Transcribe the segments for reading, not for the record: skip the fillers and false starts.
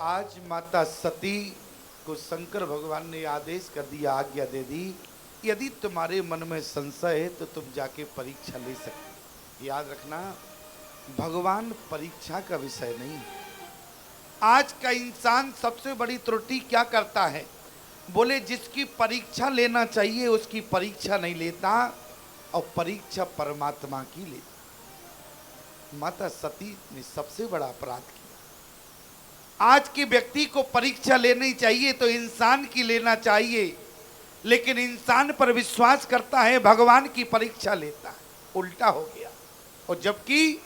आज माता सती को शंकर भगवान ने आदेश कर दिया, आज्ञा दे दी, यदि तुम्हारे मन में संशय है तो तुम जाके परीक्षा ले सकते। याद रखना, भगवान परीक्षा का विषय नहीं है। आज का इंसान सबसे बड़ी त्रुटि क्या करता है? बोले जिसकी परीक्षा लेना चाहिए उसकी परीक्षा नहीं लेता और परीक्षा परमात्मा की लेता। माता सती ने सबसे बड़ा अपराध किया। आज के व्यक्ति को परीक्षा लेनी चाहिए तो इंसान की लेना चाहिए, लेकिन इंसान पर विश्वास करता है, भगवान की परीक्षा लेता है। उल्टा हो गया। और जबकि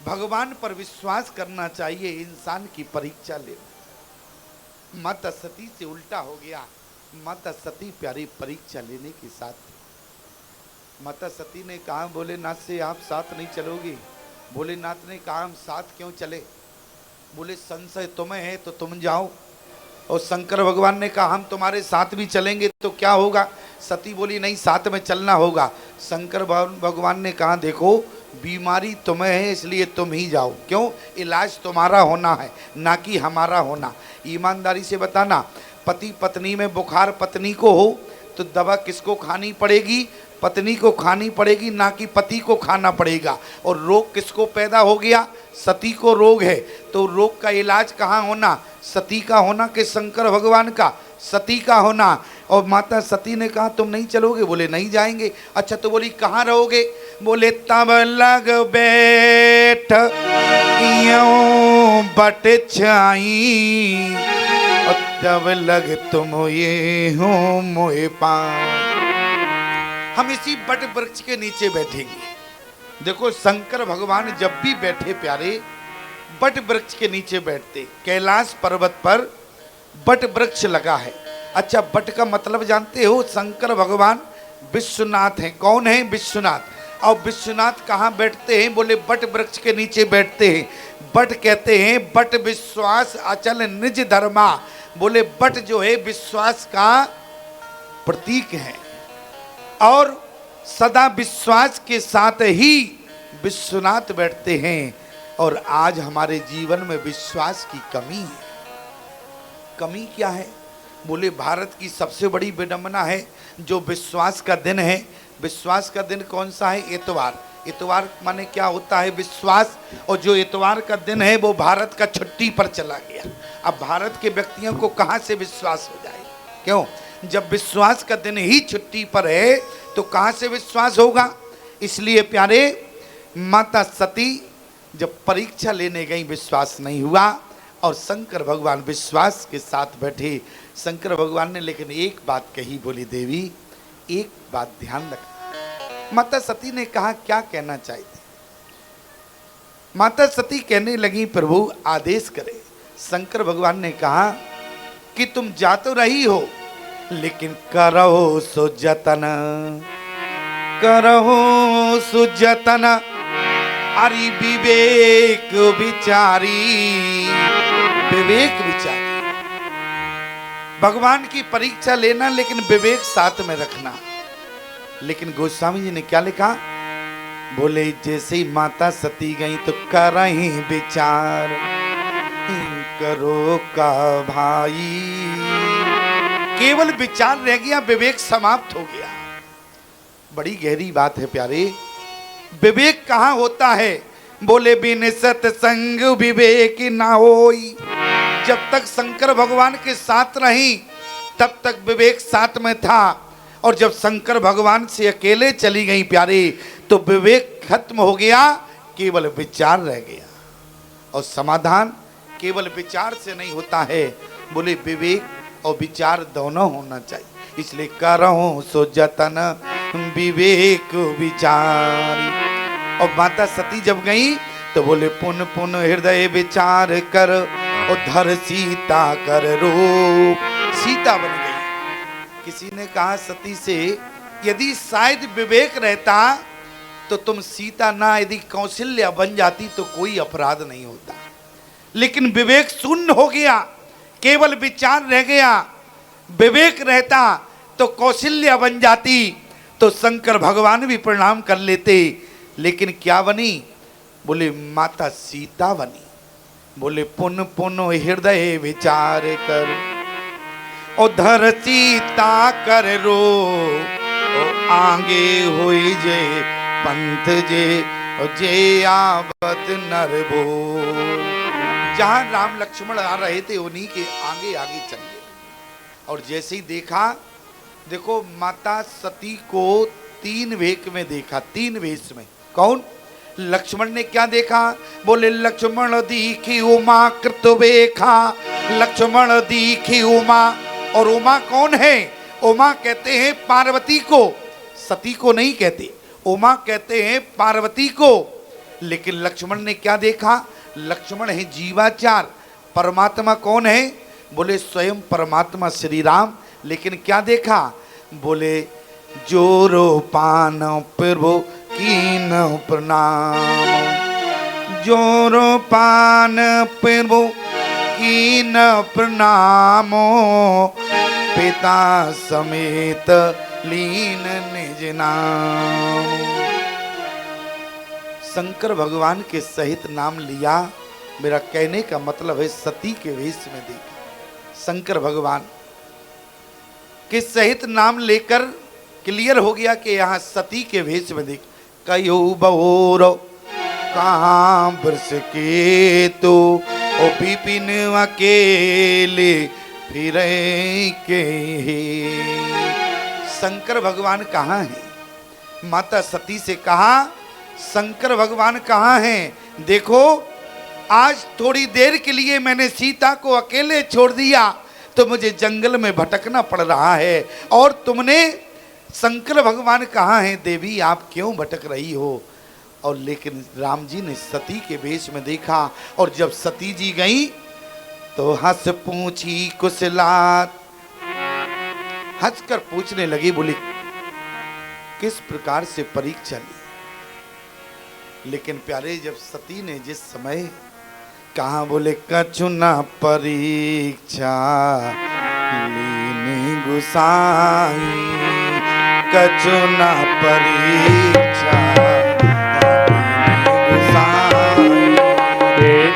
भगवान पर विश्वास करना चाहिए, इंसान की परीक्षा लेना। माता सती से उल्टा हो गया। माता सती प्यारी परीक्षा लेने के साथ माता सती ने कहा, भोलेनाथ से आप साथ नहीं चलोगे? भोलेनाथ ने कहा, हम साथ क्यों चले? बोले संशय तुम्हें है तो तुम जाओ। और शंकर भगवान ने कहा, हम तुम्हारे साथ भी चलेंगे तो क्या होगा? सती बोली, नहीं, साथ में चलना होगा। शंकर भगवान ने कहा, देखो बीमारी तुम्हें है इसलिए तुम ही जाओ। क्यों? इलाज तुम्हारा होना है, ना कि हमारा होना। ईमानदारी से बताना, पति पत्नी में बुखार पत्नी को हो तो दवा किसको खानी पड़ेगी? पत्नी को खानी पड़ेगी, ना कि पति को खाना पड़ेगा। और रोग किसको पैदा हो गया? सती को रोग है, तो रोग का इलाज कहाँ होना? सती का होना कि शंकर भगवान का? सती का होना। और माता सती ने कहा, तुम नहीं चलोगे? बोले नहीं जाएंगे। अच्छा तो बोली कहाँ रहोगे? बोले तब लग बैठ यूं बट छाई और तब लग तुम ये हो मोए पाओ। हम इसी बट वृक्ष के नीचे बैठेंगे। देखो शंकर भगवान जब भी बैठे प्यारे, बट वृक्ष के नीचे बैठते। कैलाश पर्वत पर बट वृक्ष लगा है। अच्छा, बट का मतलब जानते हो? शंकर भगवान विश्वनाथ हैं। कौन है? विश्वनाथ। और विश्वनाथ कहाँ बैठते हैं? बोले बट वृक्ष के नीचे बैठते हैं। बट कहते हैं बट विश्वास अचल निज धर्मा। बोले बट जो है विश्वास का प्रतीक है और सदा विश्वास के साथ ही विश्वनाथ बैठते हैं। और आज हमारे जीवन में विश्वास की कमी है। कमी क्या है? बोले भारत की सबसे बड़ी विडंबना है जो विश्वास का दिन है। विश्वास का दिन कौन सा है? इतवार। इतवार माने क्या होता है? विश्वास। और जो इतवार का दिन है वो भारत का छुट्टी पर चला गया। अब भारत के व्यक्तियों को कहाँ से विश्वास हो जाए? क्यों? जब विश्वास का दिन ही छुट्टी पर है तो कहाँ से विश्वास होगा? इसलिए प्यारे, माता सती जब परीक्षा लेने गई, विश्वास नहीं हुआ और शंकर भगवान विश्वास के साथ बैठे। शंकर भगवान ने लेकिन एक बात कही, बोली देवी एक बात ध्यान रखना। माता सती ने कहा, क्या कहना चाहते? माता सती कहने लगी, प्रभु आदेश करे। शंकर भगवान ने कहा कि तुम जा तो रही हो, लेकिन करो सो जतन, करो सो जतन, अरे विवेक विचारी, विवेक विचारी। भगवान की परीक्षा लेना लेकिन विवेक साथ में रखना। लेकिन गोस्वामी जी ने क्या लिखा? बोले जैसे ही माता सती गई तो करही विचार, करो का भाई। केवल विचार रह गया, विवेक समाप्त हो गया। बड़ी गहरी बात है प्यारे। विवेक कहाँ होता है? बोले बिन सत्संग विवेक ना होई। जब तक शंकर भगवान के साथ रही तब तक विवेक साथ में था, और जब शंकर भगवान से अकेले चली गई प्यारे तो विवेक खत्म हो गया, केवल विचार रह गया। और समाधान केवल विचार से नहीं होता है। बोले विवेक और विचार दोनों होना चाहिए। इसलिए करो सो जतन विवेक विचारी। और माता सती जब गई तो बोले पुन पुन हृदय विचार कर और धर सीता कर रूप। सीता बन गई। किसी ने कहा सती से, यदि शायद विवेक रहता तो तुम सीता ना, यदि कौशल्या बन जाती तो कोई अपराध नहीं होता। लेकिन विवेक शून्य हो गया, केवल विचार रह गया। विवेक रहता तो कौशल्या बन जाती तो शंकर भगवान भी प्रणाम कर लेते। लेकिन क्या बनी? बोले माता सीता बनी। बोले पुन पुन हृदय विचार कर, ओ धर सीता कर रो, ओ आगे हुई जे पंथ जे, ओ जे आवत नर भो। जहां राम लक्ष्मण आ रहे थे उन्हीं के आगे आगे चल गए। और जैसे ही देखा, देखो माता सती को 3 वेक में देखा, 3 वेश में। कौन? लक्ष्मण ने क्या देखा? बोले लक्ष्मण दीखी उमा कृत वेखा, लक्ष्मण दीखी उमा। और उमा कौन है? उमा कहते हैं पार्वती को, सती को नहीं कहते, उमा कहते हैं पार्वती को। लेकिन लक्ष्मण ने क्या देखा? लक्ष्मण है जीवाचार। परमात्मा कौन है? बोले स्वयं परमात्मा श्री राम। लेकिन क्या देखा? बोले जोरो पान प्रभु कीन प्रणाम, जोरो पान प्रभु कीन प्रणामो, पिता समेत लीन निज नाम। शंकर भगवान के सहित नाम लिया। मेरा कहने का मतलब है सती के वेश में देखा शंकर भगवान के सहित नाम लेकर क्लियर हो गया कि यहाँ सती के वेश में देख। कयो बहोर कहाँ बरस के तो ओ बिपिन अकेले फिरे के। शंकर भगवान कहाँ हैं? माता सती से कहा शंकर भगवान कहाँ हैं? देखो आज थोड़ी देर के लिए मैंने सीता को अकेले छोड़ दिया तो मुझे जंगल में भटकना पड़ रहा है, और तुमने शंकर भगवान कहाँ हैं देवी, आप क्यों भटक रही हो? और लेकिन राम जी ने सती के वेश में देखा, और जब सती जी गई तो हंस पूछी कुशलात, हंसकर पूछने लगी, बोली किस प्रकार से परीक्षा ली? लेकिन प्यारे जब सती ने जिस समय कहा, बोले कछु न परीक्षा लीने गुसाई, कछु न परीक्षा लीने गुसाई,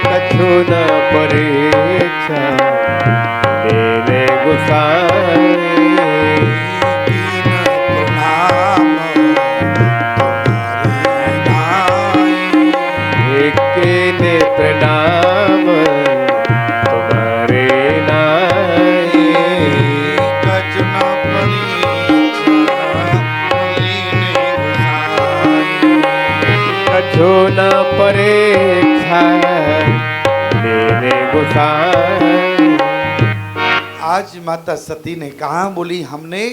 कछु न परीक्षा लीने गुसाई, प्रणाम तुम्हारे नाई, कछु न परीक्षा लीने गुसाई, कछु न परीक्षा लीने गुसाई। आज माता सती ने कहा, बोली हमने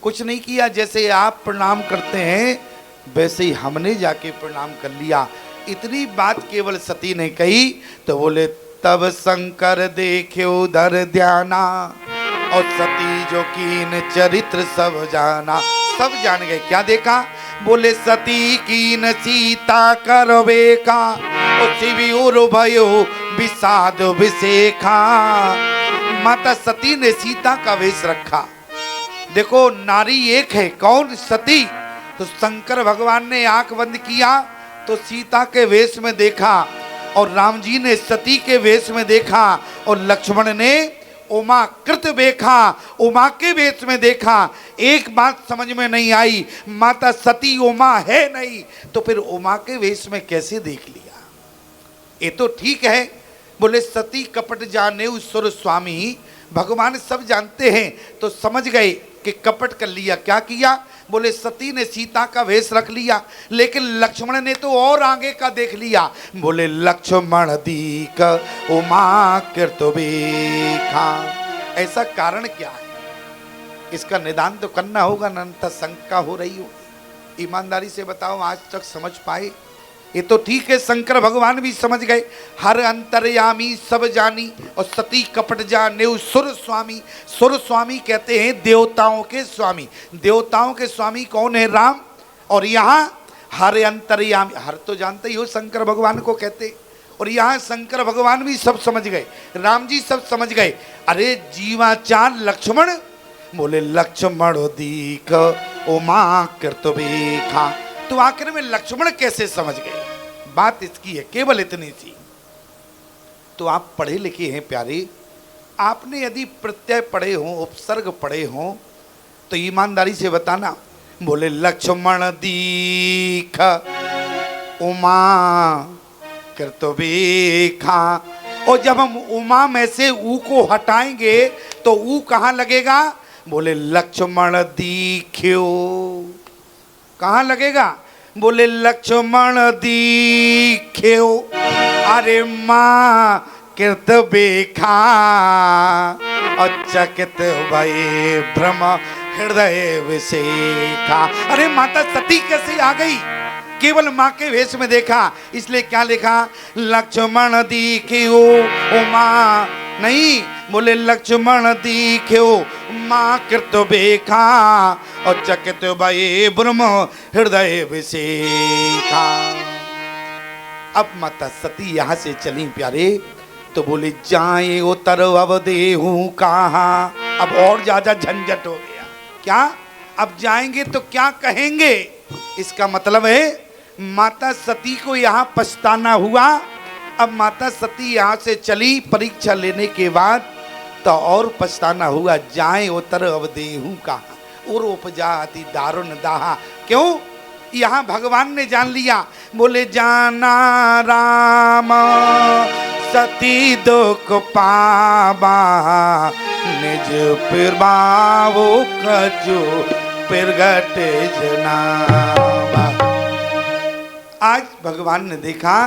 कुछ नहीं किया, जैसे आप प्रणाम करते हैं वैसे ही हमने जाके प्रणाम कर लिया। इतनी बात केवल सती ने कही तो बोले तब शंकर देखे उधर ध्याना, और सती जो कीन चरित्र सब जाना। सब जान गए। क्या देखा? बोले सती कीन सीता करवेका, शिविर भयो विषाद विशेखा। माता सती ने सीता का वेश रखा। देखो नारी एक है, कौन? सती। तो शंकर भगवान ने आंख बंद किया तो सीता के वेश में देखा, और राम जी ने सती के वेश में देखा, और लक्ष्मण ने उमा कृत देखा, उमा के वेश में देखा। एक बात समझ में नहीं आई, माता सती उमा है नहीं तो फिर उमा के वेश में कैसे देख लिया? ये तो ठीक है। बोले सती कपट जाने सुर स्वामी, भगवान सब जानते हैं तो समझ गए कि कपट कर लिया। क्या किया? बोले सती ने सीता का वेश रख लिया, लेकिन लक्ष्मण ने तो और आगे का देख लिया। बोले लक्ष्मण दीक उमा कृतवेखा। ऐसा कारण क्या है? इसका निदान तो करना होगा, अन्यथा शंका हो रही हो। ईमानदारी से बताओ, आज तक समझ पाए? ये तो ठीक है, शंकर भगवान भी समझ गए। हर अंतर्यामी सब जानी, और सती कपट जाने सुर स्वामी। सुर स्वामी कहते हैं देवताओं के स्वामी। देवताओं के स्वामी कौन है? राम। और यहाँ हर अंतर्यामी, हर तो जानते ही हो शंकर भगवान को कहते, और यहाँ शंकर भगवान भी सब समझ गए, राम जी सब समझ गए। अरे जीवाचार लक्ष्मण, बोले लक्ष्मण दीख उमा कृतवेखा। तो आखिर में लक्ष्मण कैसे समझ गए? बात इसकी है, केवल इतनी सी। तो आप पढ़े लिखे हैं प्यारे, आपने यदि प्रत्यय पढ़े हों, उपसर्ग पढ़े हों, तो ईमानदारी से बताना। बोले लक्ष्मण दीख उमा कृतबेखा, और जब हम उमा में से ऊ को हटाएंगे तो ऊ कहाँ लगेगा? बोले लक्ष्मण दीख्यो, कहाँ लगेगा? बोले लक्ष्मण दीख्यो, अरे माँ कृतबेखा, अचकित भये भ्रम हृदय विशेखा। अरे माता सती कैसे आ गई? केवल माँ के वेश में देखा, इसलिए क्या लिखा? लक्ष्मण दीख्यो उमा, नहीं, बोले लक्ष्मण दीख्यो माँ कृतबेखा, और चकित भये ब्रह्म हृदय विशेखा। अब माता सती यहाँ से चली प्यारे, तो बोले जाए उतर अब देहूं कहाँ। अब और ज्यादा झंझट हो गया। क्या? अब जाएंगे तो क्या कहेंगे? इसका मतलब है माता सती को यहाँ पछताना हुआ। अब माता सती यहाँ से चली परीक्षा लेने के बाद, तो और पछताना हुआ। जाए उतर अब देहूं कहाँ और उपजाति दारुण दाहा। क्यों? यहाँ भगवान ने जान लिया। बोले जाना राम सती दुख पावा, निज पिरबावो कजो पिरगट जनावा। आज भगवान ने देखा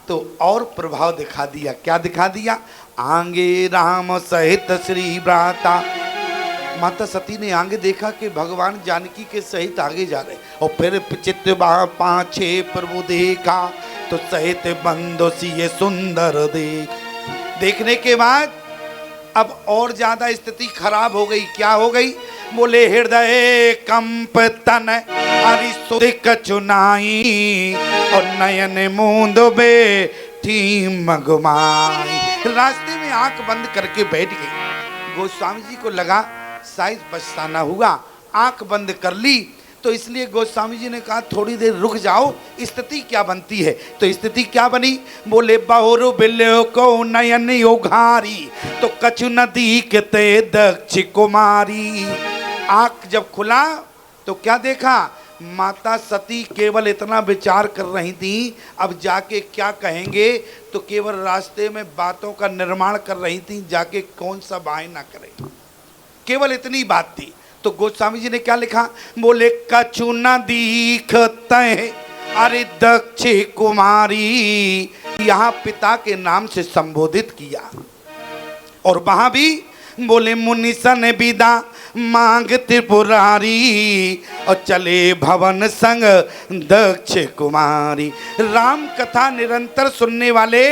तो और प्रभाव दिखा दिया। क्या दिखा दिया? आंगे राम सहित श्री भ्राता। माता सती ने आगे देखा कि भगवान जानकी के सहित आगे जा रहे, और फिर चित्त पाछे प्रभु देखा तो सहित बंदो सिए सुंदर देख। देखने के बाद अब और ज्यादा स्थिति खराब हो गई। क्या हो गई? बोले हृदय कंप तन हरि सुदिक चुनाई, और नयन मूंद बे थी मगमाई। रास्ते में आंख बंद करके बैठ गई। गोस्वामी जी को लगा शायद पछताना हुआ, आंख बंद कर ली। तो इसलिए गोस्वामी जी ने कहा थोड़ी देर रुक जाओ, स्थिति क्या बनती है। तो स्थिति क्या बनी? बोले बहुरु बिल्लो को नयन उघारी, तो कछु नदी के ते दक्ष कुमारी। आंख जब खुला तो क्या देखा? माता सती केवल इतना विचार कर रही थी अब जाके क्या कहेंगे, तो केवल रास्ते में बातों का निर्माण कर रही थी, जाके कौन सा बायना करे, केवल इतनी बात थी। तो गोस्वामी जी ने क्या लिखा? बोले कछु न दीखते अरे दक्ष कुमारी, यहाँ पिता के नाम से संबोधित किया। और वहां भी बोले मुनिसन विदा मांग त्रिपुरारी, और चले भवन संग दक्ष कुमारी। राम कथा निरंतर सुनने वाले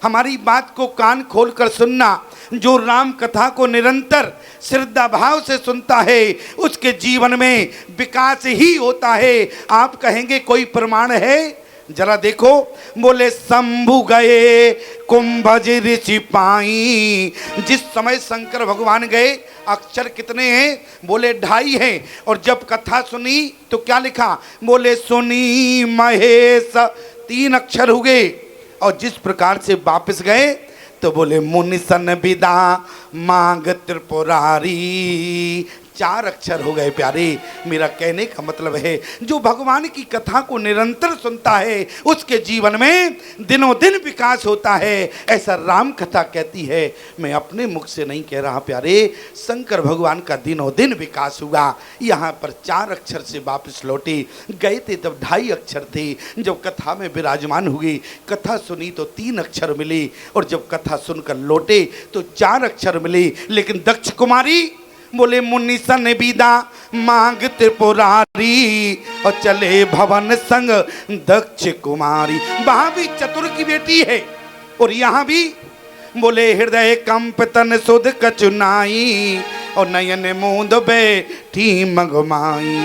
हमारी बात को कान खोलकर सुनना। जो राम कथा को निरंतर श्रद्धा भाव से सुनता है उसके जीवन में विकास ही होता है। आप कहेंगे कोई प्रमाण है? जरा देखो। बोले शंभु गए कुंभज ऋषि पाई। जिस समय शंकर भगवान गए, अक्षर कितने हैं? बोले 2.5 हैं। और जब कथा सुनी तो क्या लिखा? बोले सुनी महेश, 3 अक्षर हो गए। और जिस प्रकार से वापस गए तो बोले मुनिसन विदा मांग त्रिपुरारी, 4 अक्षर हो गए प्यारे। मेरा कहने का मतलब है जो भगवान की कथा को निरंतर सुनता है उसके जीवन में दिनों दिन विकास होता है, ऐसा राम कथा कहती है। मैं अपने मुख से नहीं कह रहा प्यारे, शंकर भगवान का दिनों दिन विकास हुआ। यहाँ पर 4 अक्षर से वापस लौटे। गए थे तब 2.5 अक्षर थे। जब कथा में विराजमान हुए, कथा सुनी तो 3 अक्षर मिले, और जब कथा सुनकर लौटे तो 4 अक्षर मिले। लेकिन दक्ष कुमारी बोले मुनिसन विदा मांग त्रिपुरारी, और चले भवन संग दक्ष कुमारी। वहां भी चतुर की बेटी है, और यहाँ भी बोले हृदय कंप तन सुध कचुनाई, और नयन मूंद बैठी मगमाई।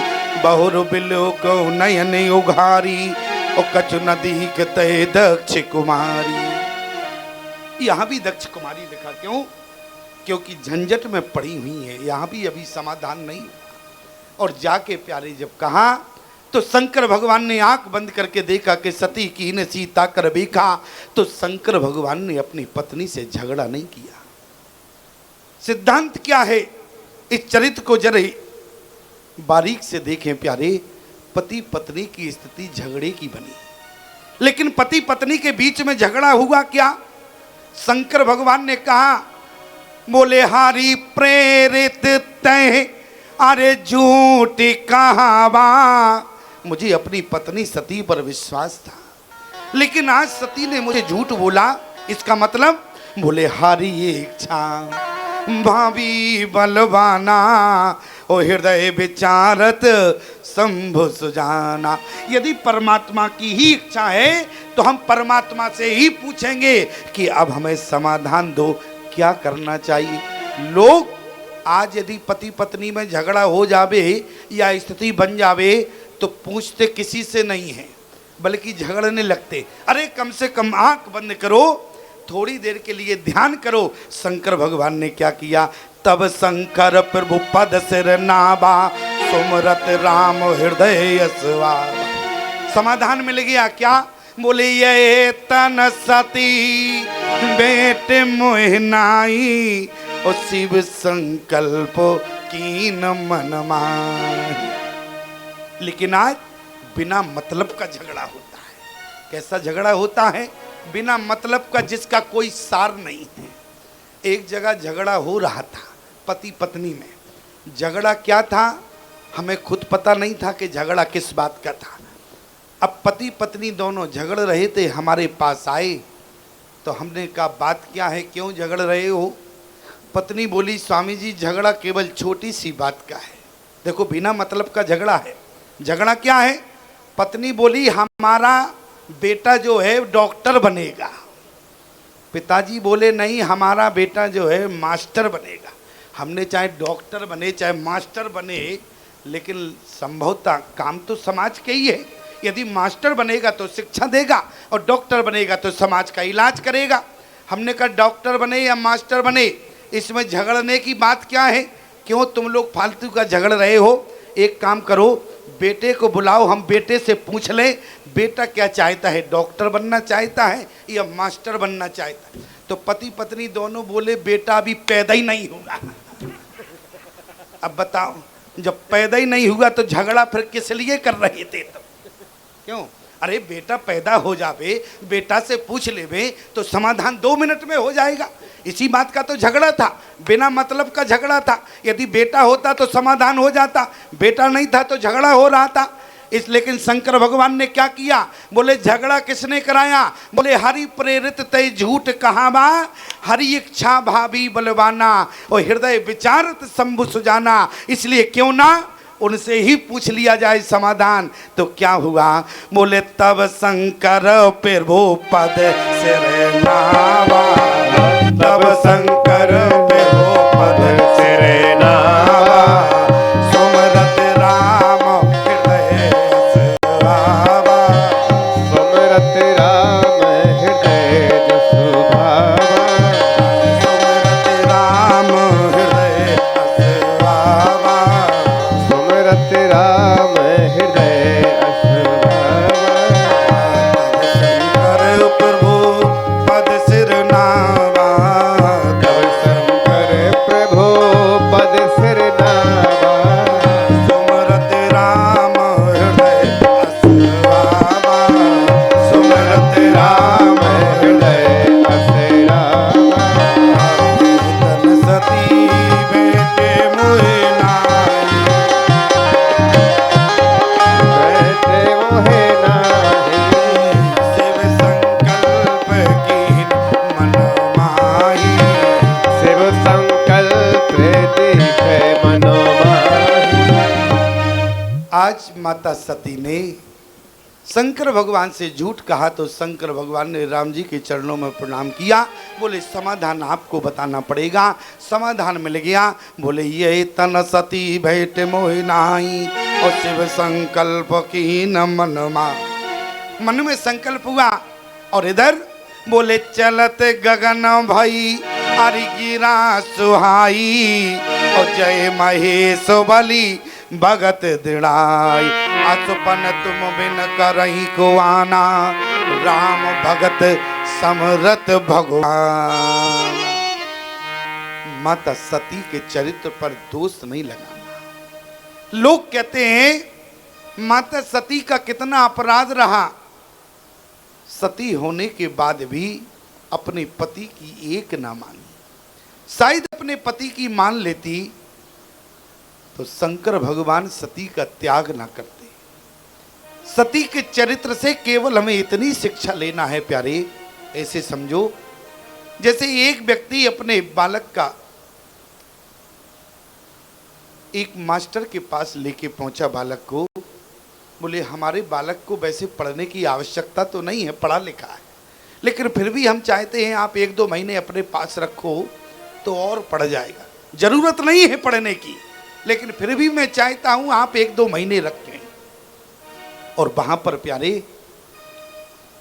बहुर बिलो को नयन उघारी, और कछु नदी के तय दक्ष कुमारी। यहाँ भी दक्ष कुमारी लिखा। क्यों? क्योंकि झंझट में पड़ी हुई है, यहाँ भी अभी समाधान नहीं। और जाके प्यारे जब कहा तो शंकर भगवान ने आंख बंद करके देखा कि सती कीन सीता कर देखा। तो शंकर भगवान ने अपनी पत्नी से झगड़ा नहीं किया। सिद्धांत क्या है, इस चरित्र को जरा बारीक से देखें प्यारे। पति पत्नी की स्थिति झगड़े की बनी, लेकिन पति पत्नी के बीच में झगड़ा हुआ क्या? शंकर भगवान ने कहा, बोले हारी प्रेरित तय अरे झूठ कहावा। मुझे अपनी पत्नी सती पर विश्वास था, लेकिन आज सती ने मुझे झूठ बोला। इसका मतलब बोले हारी इच्छा भावी बलवाना ओ हृदय विचारत शंभु सुजाना। यदि परमात्मा की ही इच्छा है तो हम परमात्मा से ही पूछेंगे कि अब हमें समाधान दो, क्या करना चाहिए। लोग आज यदि पति पत्नी में झगड़ा हो जावे या स्थिति बन जावे तो पूछते किसी से नहीं है, बल्कि झगड़ने लगते। अरे कम से कम आंख बंद करो, थोड़ी देर के लिए ध्यान करो। शंकर भगवान ने क्या किया? तब शंकर प्रभु पद सिर नाबा सुमरत राम हृदय अस्वाबा। समाधान मिल गया क्या? बोले ये तन सती बेटे मोहनाई और शिव संकल्प कीन मन माही। लेकिन आज बिना मतलब का झगड़ा होता है। कैसा झगड़ा होता है? बिना मतलब का, जिसका कोई सार नहीं है। एक जगह झगड़ा हो रहा था पति पत्नी में। झगड़ा क्या था हमें खुद पता नहीं था कि झगड़ा किस बात का था। अब पति पत्नी दोनों झगड़ रहे थे, हमारे पास आए तो हमने कहा बात क्या है, क्यों झगड़ रहे हो? पत्नी बोली स्वामी जी झगड़ा केवल छोटी सी बात का है। देखो बिना मतलब का झगड़ा है। झगड़ा क्या है? पत्नी बोली हमारा बेटा जो है डॉक्टर बनेगा। पिताजी बोले नहीं, हमारा बेटा जो है मास्टर बनेगा। हमने चाहे डॉक्टर बने चाहे मास्टर बने, लेकिन संभवतः काम तो समाज के ही है। यदि मास्टर बनेगा तो शिक्षा देगा और डॉक्टर बनेगा तो समाज का इलाज करेगा। हमने कहा डॉक्टर बने या मास्टर बने, इसमें झगड़ने की बात क्या है? क्यों तुम लोग फालतू का झगड़ रहे हो? एक काम करो, बेटे को बुलाओ, हम बेटे से पूछ लें बेटा क्या चाहता है, डॉक्टर बनना चाहता है या मास्टर बनना चाहता है। तो पति पत्नी दोनों बोले बेटा अभी पैदा ही नहीं हुआ। अब बताओ, जब पैदा ही नहीं हुआ तो झगड़ा फिर किस लिए कर रहे थे? तो क्यों? अरे बेटा पैदा हो जावे, बेटा से पूछ लेवे तो समाधान 2 मिनट में हो जाएगा। इसी बात का तो झगड़ा था, बिना मतलब का झगड़ा था। यदि बेटा होता तो समाधान हो जाता, बेटा नहीं था तो झगड़ा हो रहा था। इस लेकिन शंकर भगवान ने क्या किया? बोले झगड़ा किसने कराया? बोले हरि प्रेरित तय झूठ कहावा, हरि इच्छा भावी बलवाना और हृदय विचारत शंभु सुजाना। इसलिए क्यों ना उनसे ही पूछ लिया जाए समाधान। तो क्या हुआ? बोले तब शंकर प्रभु पद सिर नावा, तब शंकर प्रभु पद सिर नावा, सुमरत राम हृदय सुभावा, सुमरत राम हृदय सुभावा, सुमरत राम हृदय सुभावा, सुमरत राम हृदय सुभावा। शंकर प्रभु पद सिर नावा, तब शंकर प्रभु पद सिर नावा, सुमरत राम हृदय सुभावा, सुमरत राम हृदय असरावा। तन सती बेटे मोहनाई, बैठे मोहे नाही, शिव संकल्प की मन माही, शिव संकल्प दिखे मनोमाही। आज माता सती ने शंकर भगवान से झूठ कहा तो शंकर भगवान ने राम जी के चरणों में प्रणाम किया। बोले समाधान आपको बताना पड़ेगा। समाधान मिल गया। बोले ये तन सती भेंट मोहि नाई और शिव संकल्प की न मन मा। मन में संकल्प हुआ और इधर बोले चलत गगन भई अरि गिरा सुहाई और जय महेश बलि भगत दृढ़ाई, असुपन तुम बिन करही को आना, राम भगत समरथ भगवान। माता सती के चरित्र पर दोष नहीं लगाना। लोग कहते हैं माता सती का कितना अपराध रहा, सती होने के बाद भी अपने पति की एक ना मानी। शायद अपने पति की मान लेती तो शंकर भगवान सती का त्याग ना करते। सती के चरित्र से केवल हमें इतनी शिक्षा लेना है प्यारे, ऐसे समझो जैसे एक व्यक्ति अपने बालक का एक मास्टर के पास लेके पहुंचा बालक को, बोले हमारे बालक को वैसे पढ़ने की आवश्यकता तो नहीं है, पढ़ा लिखा है, लेकिन फिर भी हम चाहते हैं आप 1-2 महीने अपने पास रखो तो और पढ़ जाएगा। जरूरत नहीं है पढ़ने की, लेकिन फिर भी मैं चाहता हूं आप 1-2 महीने रखें। और वहां पर प्यारे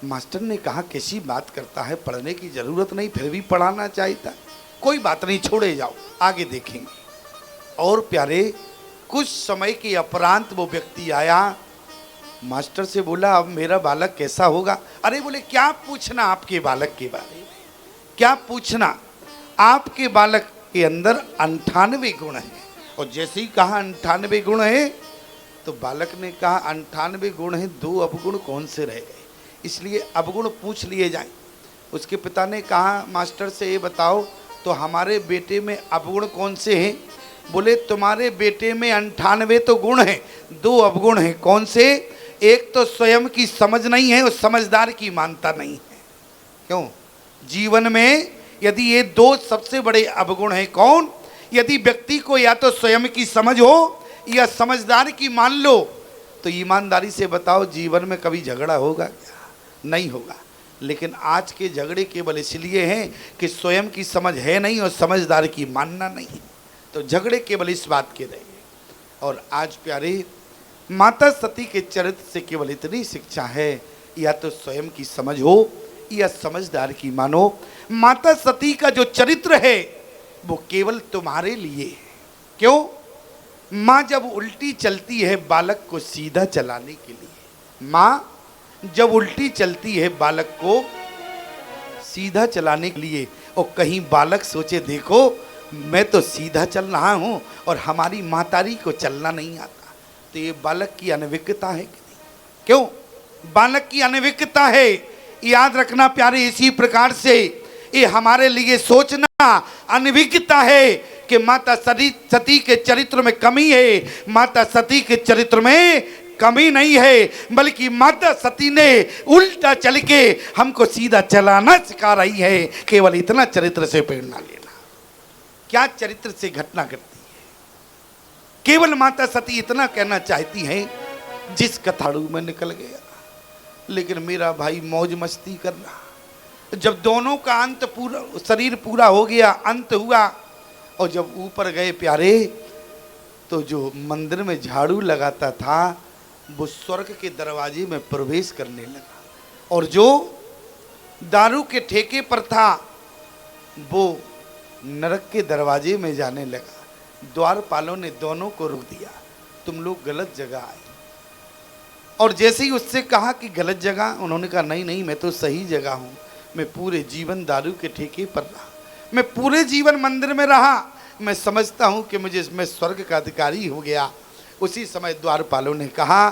मास्टर ने कहा कैसी बात करता है, पढ़ने की जरूरत नहीं फिर भी पढ़ाना चाहता, कोई बात नहीं छोड़े जाओ आगे देखेंगे। और प्यारे कुछ समय के उपरांत वो व्यक्ति आया, मास्टर से बोला अब मेरा बालक कैसा होगा। अरे बोले क्या पूछना आपके बालक के बारे में, क्या पूछना, आपके बालक के अंदर 98 गुण हैं। और जैसे ही कहा 98 गुण है तो बालक ने कहा 98 गुण हैं, 2 अवगुण कौन से रह गए, इसलिए अवगुण पूछ लिए जाएं। उसके पिता ने कहा मास्टर से ये बताओ तो हमारे बेटे में अवगुण कौन से हैं। बोले तुम्हारे बेटे में 98 तो गुण हैं, 2 अवगुण हैं। कौन से? एक तो स्वयं की समझ नहीं है और समझदार की मानता नहीं है। क्यों? जीवन में यदि ये 2 सबसे बड़े अवगुण हैं, कौन? यदि व्यक्ति को या तो स्वयं की समझ हो या समझदार की मान लो, तो ईमानदारी से बताओ जीवन में कभी झगड़ा होगा क्या? नहीं होगा। लेकिन आज के झगड़े केवल इसलिए हैं कि स्वयं की समझ है नहीं और समझदार की मानना नहीं है, तो झगड़े केवल इस बात के रहे। और आज प्यारे माता सती के चरित्र से केवल इतनी शिक्षा है, या तो स्वयं की समझ हो या समझदार की मानो। माता सती का जो चरित्र है वो केवल तुम्हारे लिए है। क्यों? माँ जब उल्टी चलती है बालक को सीधा चलाने के लिए, माँ जब उल्टी चलती है बालक को सीधा चलाने के लिए, और कहीं बालक सोचे देखो मैं तो सीधा चल रहा हूँ और हमारी मातारी को चलना नहीं आता, तो ये बालक की अनभिज्ञता है कि नहीं? क्यों? बालक की अनभिज्ञता है। याद रखना प्यारे, इसी प्रकार से ये हमारे लिए सोचना अनभिज्ञता है कि माता सती के चरित्र में कमी है। माता सती के चरित्र में कमी नहीं है, बल्कि माता सती ने उल्टा चल के हमको सीधा चलाना सिखा रही है। केवल इतना चरित्र से प्रेरणा लेना। क्या चरित्र से घटना घटती है? केवल माता सती इतना कहना चाहती है, जिस कथाड़ू में निकल गया, लेकिन मेरा भाई मौज मस्ती कर रहा। जब दोनों का अंत पूरा, शरीर पूरा हो गया, अंत हुआ, और जब ऊपर गए प्यारे, तो जो मंदिर में झाड़ू लगाता था वो स्वर्ग के दरवाजे में प्रवेश करने लगा, और जो दारू के ठेके पर था वो नरक के दरवाजे में जाने लगा। द्वारपालों ने दोनों को रोक दिया, तुम लोग गलत जगह आए। और जैसे ही उससे कहा कि गलत जगह, उन्होंने कहा नहीं नहीं मैं तो सही जगह हूँ, मैं पूरे जीवन दारू के ठेके पर रहा, मैं पूरे जीवन मंदिर में रहा, मैं समझता हूँ कि मुझे इसमें स्वर्ग का अधिकारी हो गया। उसी समय द्वारपालों ने कहा,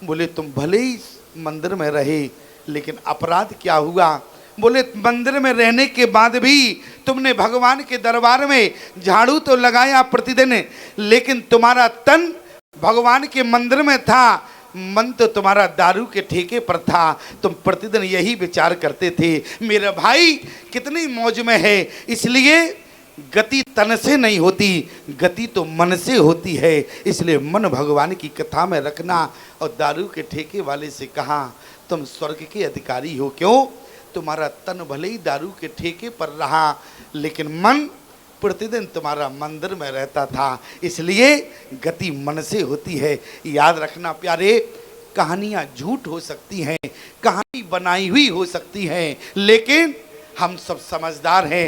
बोले तुम भले ही मंदिर में रहे, लेकिन अपराध क्या हुआ? बोले मंदिर में रहने के बाद भी तुमने भगवान के दरबार में झाड़ू तो लगाया प्रतिदिन, लेकिन तुम्हारा तन भगवान के मंदिर में था, मन तो तुम्हारा दारू के ठेके पर था। तुम प्रतिदिन यही विचार करते थे मेरा भाई कितनी मौज में है। इसलिए गति तन से नहीं होती, गति तो मन से होती है। इसलिए मन भगवान की कथा में रखना। और दारू के ठेके वाले से कहा तुम स्वर्ग के अधिकारी हो। क्यों? तुम्हारा तन भले ही दारू के ठेके पर रहा, लेकिन मन प्रतिदिन तुम्हारा मंदिर में रहता था, इसलिए गति मन से होती है। याद रखना प्यारे, कहानियाँ झूठ हो सकती हैं, कहानी बनाई हुई हो सकती हैं, लेकिन हम सब समझदार हैं।